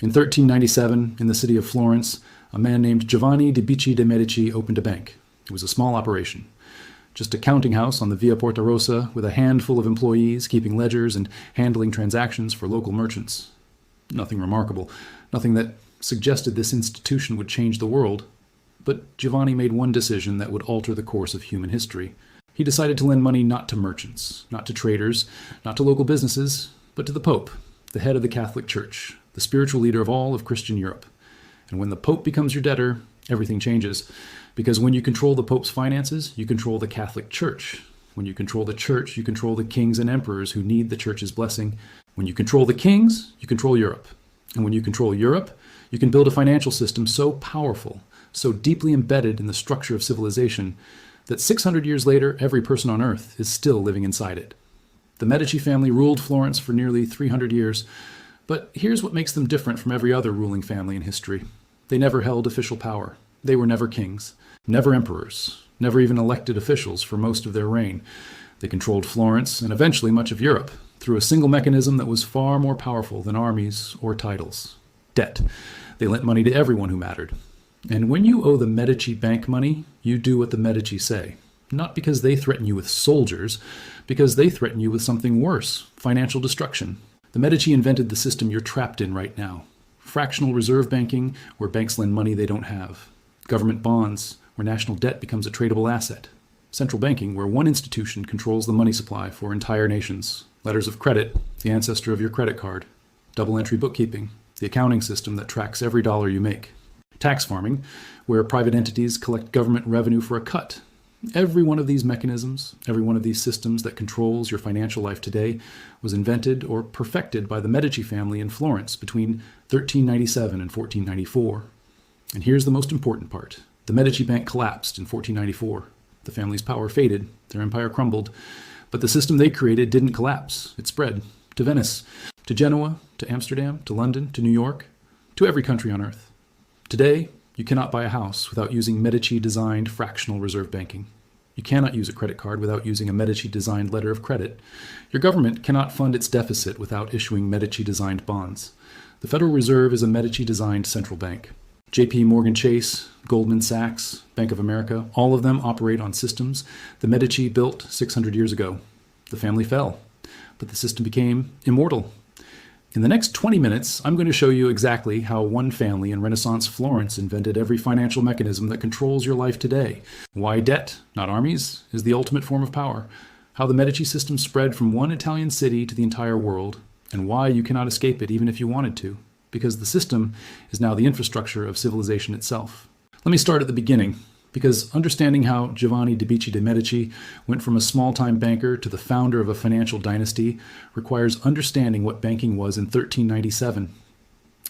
In 1397, in the city of Florence, a man named Giovanni di Medici opened a bank. It was a small operation. Just a counting house on the Via Porta Rossa with a handful of employees keeping ledgers and handling transactions for local merchants. Nothing remarkable, nothing that suggested this institution would change the world. But Giovanni made one decision that would alter the course of human history. He decided to lend money not to merchants, not to traders, not to local businesses, but to the Pope, the head of the Catholic Church, the spiritual leader of all of Christian Europe. And when the Pope becomes your debtor, everything changes. Because when you control the Pope's finances, you control the Catholic Church. When you control the Church, you control the kings and emperors who need the Church's blessing. When you control the kings, you control Europe. And when you control Europe, you can build a financial system so powerful, so deeply embedded in the structure of civilization, that 600 years later, every person on earth is still living inside it. The Medici family ruled Florence for nearly 300 years, but here's what makes them different from every other ruling family in history. They never held official power. They were never kings, never emperors, never even elected officials for most of their reign. They controlled Florence and eventually much of Europe through a single mechanism that was far more powerful than armies or titles: debt. They lent money to everyone who mattered. And when you owe the Medici bank money, you do what the Medici say. Not because they threaten you with soldiers, because they threaten you with something worse: financial destruction. The Medici invented the system you're trapped in right now. Fractional reserve banking, where banks lend money they don't have. Government bonds, where national debt becomes a tradable asset. Central banking, where one institution controls the money supply for entire nations. Letters of credit, the ancestor of your credit card. Double-entry bookkeeping, the accounting system that tracks every dollar you make. Tax farming, where private entities collect government revenue for a cut. Every one of these mechanisms, every one of these systems that controls your financial life today was invented or perfected by the Medici family in Florence between 1397 and 1494. And here's the most important part. The Medici Bank collapsed in 1494. The family's power faded, their empire crumbled, but the system they created didn't collapse. It spread to Venice, to Genoa, to Amsterdam, to London, to New York, to every country on earth. Today, you cannot buy a house without using Medici-designed fractional reserve banking. You cannot use a credit card without using a Medici-designed letter of credit. Your government cannot fund its deficit without issuing Medici-designed bonds. The Federal Reserve is a Medici-designed central bank. J.P. Morgan Chase, Goldman Sachs, Bank of America, all of them operate on systems the Medici built 600 years ago. The family fell, but the system became immortal. In the next 20 minutes, I'm going to show you exactly how one family in Renaissance Florence invented every financial mechanism that controls your life today. Why debt, not armies, is the ultimate form of power. How the Medici system spread from one Italian city to the entire world, and why you cannot escape it even if you wanted to, because the system is now the infrastructure of civilization itself. Let me start at the beginning, because understanding how Giovanni di Medici went from a small-time banker to the founder of a financial dynasty requires understanding what banking was in 1397.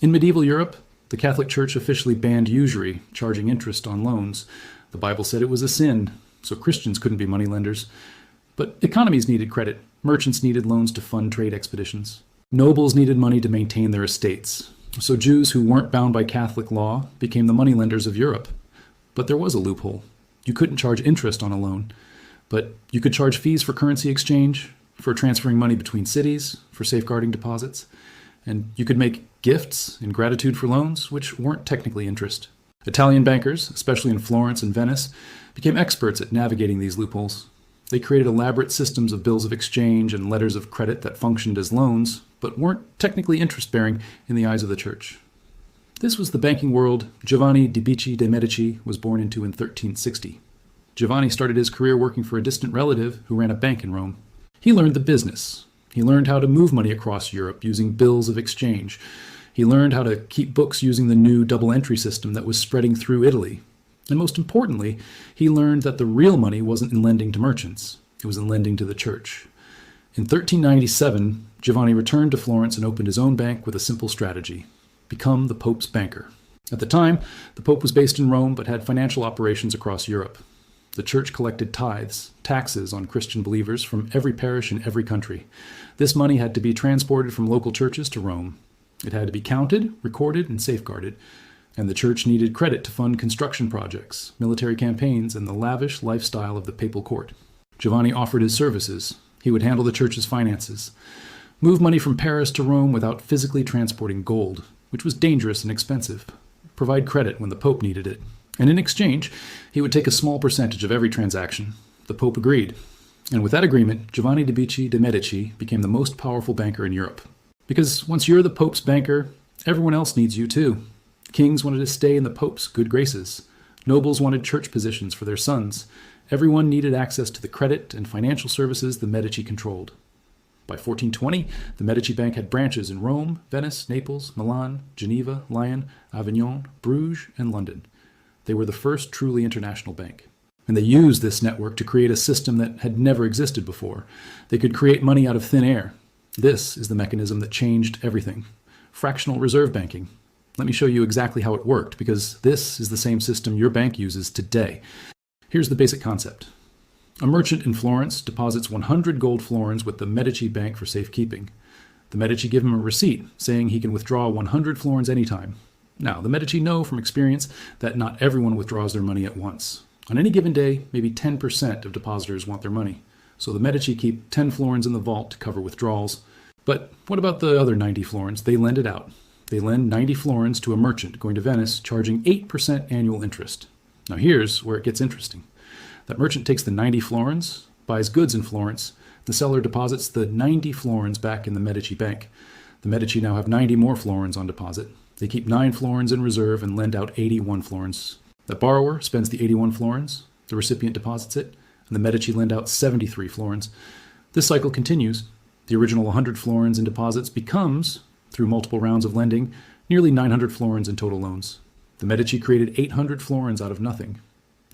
In medieval Europe, the Catholic Church officially banned usury, charging interest on loans. The Bible said it was a sin, so Christians couldn't be moneylenders. But economies needed credit. Merchants needed loans to fund trade expeditions. Nobles needed money to maintain their estates. So Jews who weren't bound by Catholic law became the moneylenders of Europe. But there was a loophole. You couldn't charge interest on a loan, but you could charge fees for currency exchange, for transferring money between cities, for safeguarding deposits, and you could make gifts in gratitude for loans, which weren't technically interest. Italian bankers, especially in Florence and Venice, became experts at navigating these loopholes. They created elaborate systems of bills of exchange and letters of credit that functioned as loans, but weren't technically interest-bearing in the eyes of the church. This was the banking world Giovanni di Medici was born into in 1360. Giovanni started his career working for a distant relative who ran a bank in Rome. He learned the business. He learned how to move money across Europe using bills of exchange. He learned how to keep books using the new double-entry system that was spreading through Italy. And most importantly, he learned that the real money wasn't in lending to merchants. It was in lending to the church. In 1397, Giovanni returned to Florence and opened his own bank with a simple strategy: become the Pope's banker. At the time, the Pope was based in Rome but had financial operations across Europe. The church collected tithes, taxes on Christian believers from every parish in every country. This money had to be transported from local churches to Rome. It had to be counted, recorded, and safeguarded. And the church needed credit to fund construction projects, military campaigns, and the lavish lifestyle of the papal court. Giovanni offered his services. He would handle the church's finances, move money from Paris to Rome without physically transporting gold. which was dangerous and expensive, provide credit when the Pope needed it. And in exchange, he would take a small percentage of every transaction. The Pope agreed. And with that agreement, Giovanni de' Medici became the most powerful banker in Europe. Because once you're the Pope's banker, everyone else needs you too. Kings wanted to stay in the Pope's good graces. Nobles wanted church positions for their sons. Everyone needed access to the credit and financial services the Medici controlled. By 1420, the Medici Bank had branches in Rome, Venice, Naples, Milan, Geneva, Lyon, Avignon, Bruges, and London. They were the first truly international bank. And they used this network to create a system that had never existed before. They could create money out of thin air. This is the mechanism that changed everything. Fractional reserve banking. Let me show you exactly how it worked, because this is the same system your bank uses today. Here's the basic concept. A merchant in Florence deposits 100 gold florins with the Medici Bank for safekeeping. The Medici give him a receipt saying he can withdraw 100 florins anytime. Now, the Medici know from experience that not everyone withdraws their money at once. On any given day, maybe 10% of depositors want their money. So the Medici keep 10 florins in the vault to cover withdrawals. But what about the other 90 florins? They lend it out. They lend 90 florins to a merchant going to Venice, charging 8% annual interest. Now here's where it gets interesting. That merchant takes the 90 florins, buys goods in Florence. The seller deposits the 90 florins back in the Medici Bank. The Medici now have 90 more florins on deposit. They keep 9 florins in reserve and lend out 81 florins. The borrower spends the 81 florins, the recipient deposits it, and the Medici lend out 73 florins. This cycle continues. The original 100 florins in deposits becomes, through multiple rounds of lending, nearly 900 florins in total loans. The Medici created 800 florins out of nothing.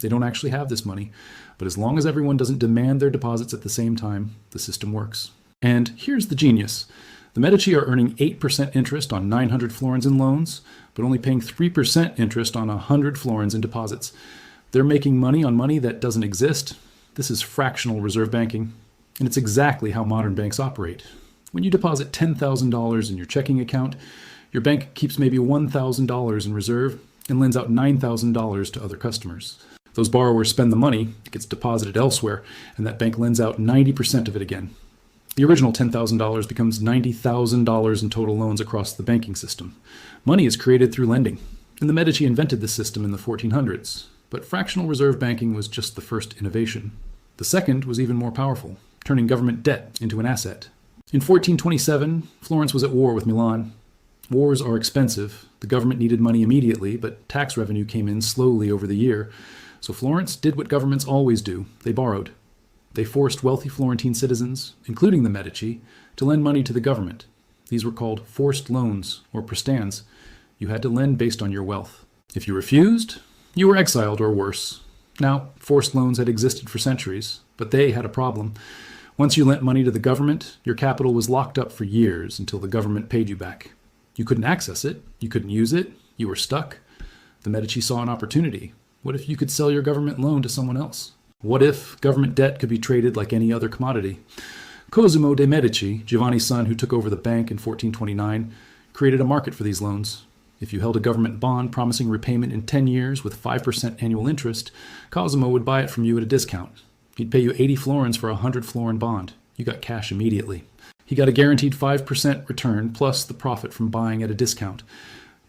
They don't actually have this money, but as long as everyone doesn't demand their deposits at the same time, the system works. And here's the genius. The Medici are earning 8% interest on 900 florins in loans, but only paying 3% interest on 100 florins in deposits. They're making money on money that doesn't exist. This is fractional reserve banking, and it's exactly how modern banks operate. When you deposit $10,000 in your checking account, your bank keeps maybe $1,000 in reserve and lends out $9,000 to other customers. Those borrowers spend the money, it gets deposited elsewhere, and that bank lends out 90% of it again. The original $10,000 becomes $90,000 in total loans across the banking system. Money is created through lending, and the Medici invented this system in the 1400s. But fractional reserve banking was just the first innovation. The second was even more powerful, turning government debt into an asset. In 1427, Florence was at war with Milan. Wars are expensive. The government needed money immediately, but tax revenue came in slowly over the year. So Florence did what governments always do. They borrowed. They forced wealthy Florentine citizens, including the Medici, to lend money to the government. These were called forced loans, or prestans. You had to lend based on your wealth. If you refused, you were exiled or worse. Now, forced loans had existed for centuries, but they had a problem. Once you lent money to the government, your capital was locked up for years until the government paid you back. You couldn't access it. You couldn't use it. You were stuck. The Medici saw an opportunity. What if you could sell your government loan to someone else? What if government debt could be traded like any other commodity? Cosimo de' Medici, Giovanni's son who took over the bank in 1429, created a market for these loans. If you held a government bond promising repayment in 10 years with 5% annual interest, Cosimo would buy it from you at a discount. He'd pay you 80 florins for a 100 florin bond. You got cash immediately. He got a guaranteed 5% return plus the profit from buying at a discount.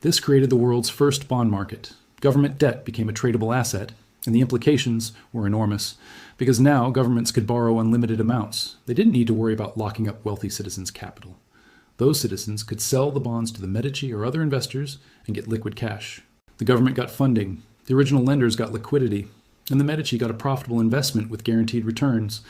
This created the world's first bond market. Government debt became a tradable asset, and the implications were enormous, because now governments could borrow unlimited amounts. They didn't need to worry about locking up wealthy citizens' capital. Those citizens could sell the bonds to the Medici or other investors and get liquid cash. The government got funding, the original lenders got liquidity, and the Medici got a profitable investment with guaranteed returns.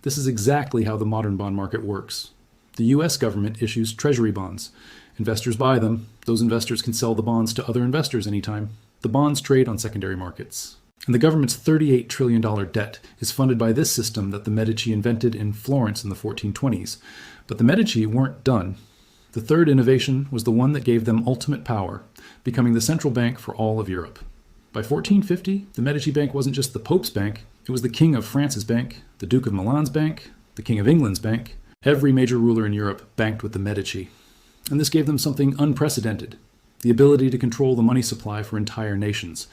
This is exactly how the modern bond market works. The US government issues treasury bonds. Investors buy them. Those investors can sell the bonds to other investors anytime. The bonds trade on secondary markets. And the government's $38 trillion debt is funded by this system that the Medici invented in Florence in the 1420s. But the Medici weren't done. The third innovation was the one that gave them ultimate power, becoming the central bank for all of Europe. By 1450, the Medici Bank wasn't just the Pope's bank, it was the King of France's bank, the Duke of Milan's bank, the King of England's bank. Every major ruler in Europe banked with the Medici. And this gave them something unprecedented, the ability to control the money supply for entire nations.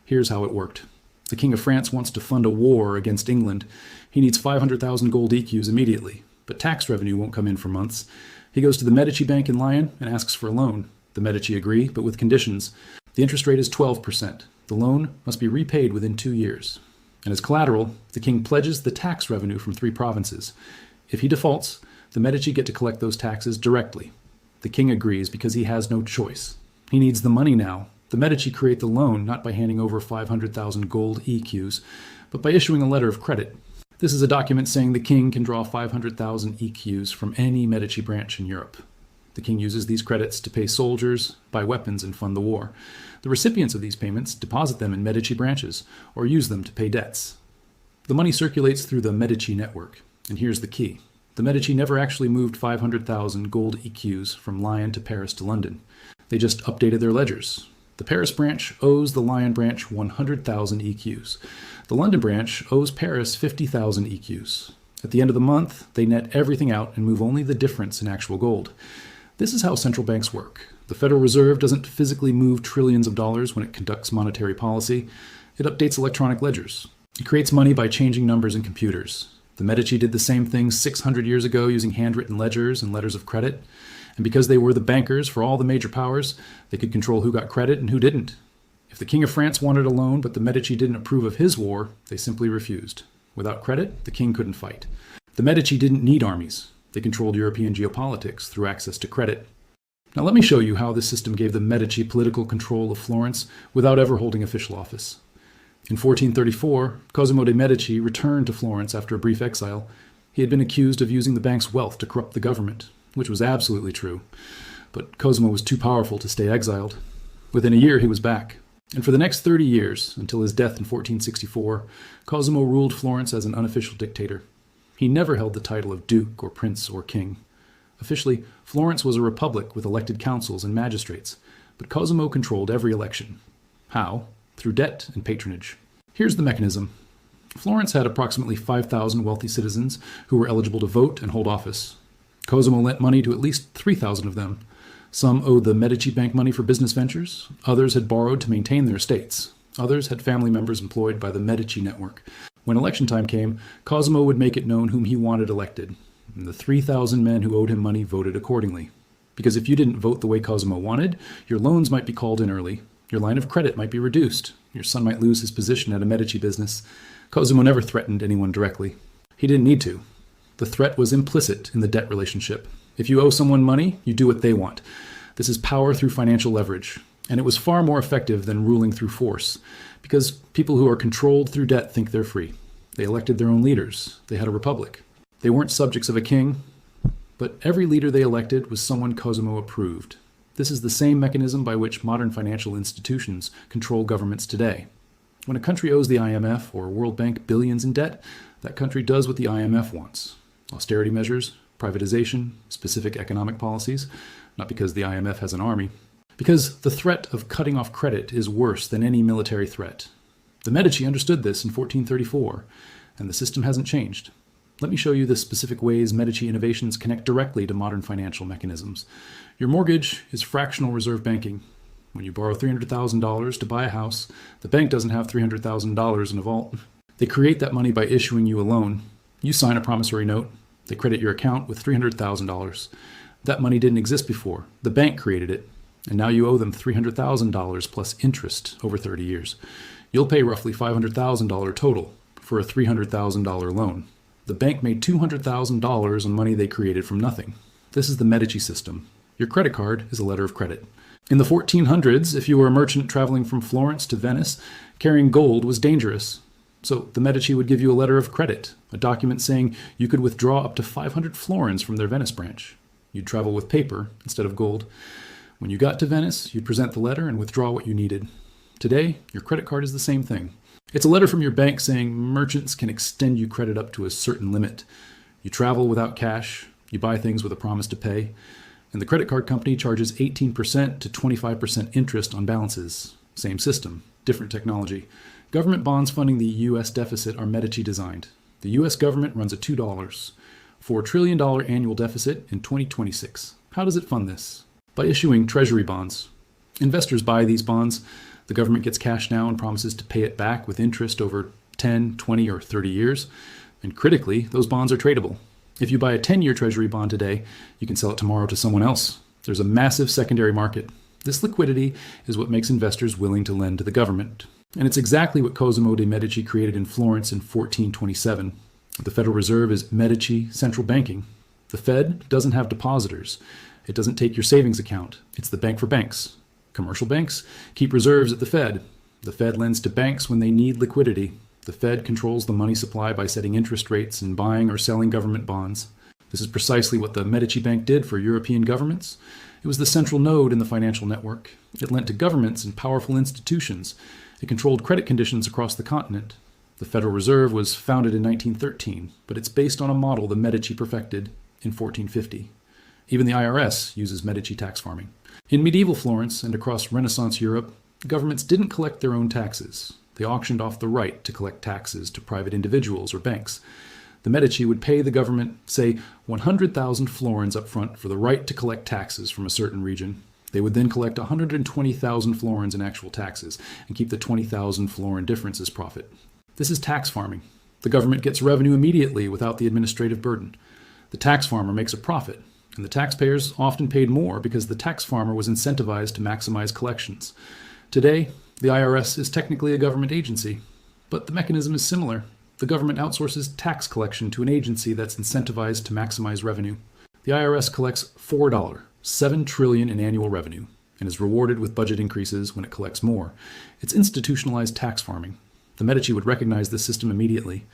Here's how it worked. The King of France wants to fund a war against England. He needs 500,000 gold EQs immediately, but tax revenue won't come in for months. He goes to the Medici Bank in Lyon and asks for a loan. The Medici agree, but with conditions. The interest rate is 12%. The loan must be repaid within 2 years. And as collateral, the king pledges the tax revenue from 3 provinces. If he defaults, the Medici get to collect those taxes directly. The king agrees because he has no choice. He needs the money now. The Medici create the loan not by handing over 500,000 gold EQs, but by issuing a letter of credit. This is a document saying the king can draw 500,000 EQs from any Medici branch in Europe. The king uses these credits to pay soldiers, buy weapons, and fund the war. The recipients of these payments deposit them in Medici branches or use them to pay debts. The money circulates through the Medici network. And here's the key. The Medici never actually moved 500,000 gold EQs from Lyon to Paris to London. They just updated their ledgers. The Paris branch owes the Lyon branch 100,000 EQs. The London branch owes Paris 50,000 EQs. At the end of the month, they net everything out and move only the difference in actual gold. This is how central banks work. The Federal Reserve doesn't physically move trillions of dollars when it conducts monetary policy. It updates electronic ledgers. It creates money by changing numbers in computers. The Medici did the same thing 600 years ago using handwritten ledgers and letters of credit. And because they were the bankers for all the major powers, they could control who got credit and who didn't. If the King of France wanted a loan but the Medici didn't approve of his war, they simply refused. Without credit, the king couldn't fight. The Medici didn't need armies. They controlled European geopolitics through access to credit. Now let me show you how this system gave the Medici political control of Florence without ever holding official office. In 1434, Cosimo de' Medici returned to Florence after a brief exile. He had been accused of using the bank's wealth to corrupt the government, which was absolutely true. But Cosimo was too powerful to stay exiled. Within a year, he was back. And for the next 30 years, until his death in 1464, Cosimo ruled Florence as an unofficial dictator. He never held the title of duke or prince or king. Officially, Florence was a republic with elected councils and magistrates, but Cosimo controlled every election. How? Through debt and patronage. Here's the mechanism. Florence had approximately 5,000 wealthy citizens who were eligible to vote and hold office. Cosimo lent money to at least 3,000 of them. Some owed the Medici Bank money for business ventures. Others had borrowed to maintain their estates. Others had family members employed by the Medici network. When election time came, Cosimo would make it known whom he wanted elected. And the 3,000 men who owed him money voted accordingly. Because if you didn't vote the way Cosimo wanted, your loans might be called in early. Your line of credit might be reduced. Your son might lose his position at a Medici business. Cosimo never threatened anyone directly. He didn't need to. The threat was implicit in the debt relationship. If you owe someone money, you do what they want. This is power through financial leverage. And it was far more effective than ruling through force, because people who are controlled through debt think they're free. They elected their own leaders. They had a republic. They weren't subjects of a king, but every leader they elected was someone Cosimo approved. This is the same mechanism by which modern financial institutions control governments today. When a country owes the IMF or World Bank billions in debt, that country does what the IMF wants. Austerity measures, privatization, specific economic policies, not because the IMF has an army. Because the threat of cutting off credit is worse than any military threat. The Medici understood this in 1434, and the system hasn't changed. Let me show you the specific ways Medici innovations connect directly to modern financial mechanisms. Your mortgage is fractional reserve banking. When you borrow $300,000 to buy a house, the bank doesn't have $300,000 in a vault. They create that money by issuing you a loan. You sign a promissory note. They credit your account with $300,000. That money didn't exist before. The bank created it. And now you owe them $300,000 plus interest over 30 years. You'll pay roughly $500,000 total for a $300,000 loan. The bank made $200,000 on money they created from nothing. This is the Medici system. Your credit card is a letter of credit. In the 1400s, if you were a merchant traveling from Florence to Venice, carrying gold was dangerous. So the Medici would give you a letter of credit, a document saying you could withdraw up to 500 florins from their Venice branch. You'd travel with paper instead of gold. When you got to Venice, you'd present the letter and withdraw what you needed. Today, your credit card is the same thing. It's a letter from your bank saying merchants can extend you credit up to a certain limit. You travel without cash, you buy things with a promise to pay, and the credit card company charges 18% to 25% interest on balances. Same system, different technology. Government bonds funding the U.S. deficit are Medici designed. The U.S. government runs a $2, $4 trillion annual deficit in 2026. How does it fund this? By issuing treasury bonds. Investors buy these bonds. The government gets cash now and promises to pay it back with interest over 10, 20, or 30 years. And critically, those bonds are tradable. If you buy a 10-year treasury bond today, you can sell it tomorrow to someone else. There's a massive secondary market. This liquidity is what makes investors willing to lend to the government. And it's exactly what Cosimo de' Medici created in Florence in 1427. The Federal Reserve is Medici central banking. The Fed doesn't have depositors. It doesn't take your savings account. It's the bank for banks. Commercial banks keep reserves at the Fed. The Fed lends to banks when they need liquidity. The Fed controls the money supply by setting interest rates and buying or selling government bonds. This is precisely what the Medici Bank did for European governments. It was the central node in the financial network. It lent to governments and powerful institutions. It controlled credit conditions across the continent. The Federal Reserve was founded in 1913, but it's based on a model the Medici perfected in 1450. Even the IRS uses Medici tax farming. In medieval Florence and across Renaissance Europe, governments didn't collect their own taxes. They auctioned off the right to collect taxes to private individuals or banks. The Medici would pay the government, say, 100,000 florins up front for the right to collect taxes from a certain region. They would then collect 120,000 florins in actual taxes and keep the 20,000 florin difference as profit. This is tax farming. The government gets revenue immediately without the administrative burden. The tax farmer makes a profit, and the taxpayers often paid more because the tax farmer was incentivized to maximize collections. Today, the IRS is technically a government agency, but the mechanism is similar. The government outsources tax collection to an agency that's incentivized to maximize revenue. The IRS collects $7 trillion in annual revenue and is rewarded with budget increases when it collects more. It's institutionalized tax farming. The Medici would recognize this system immediately.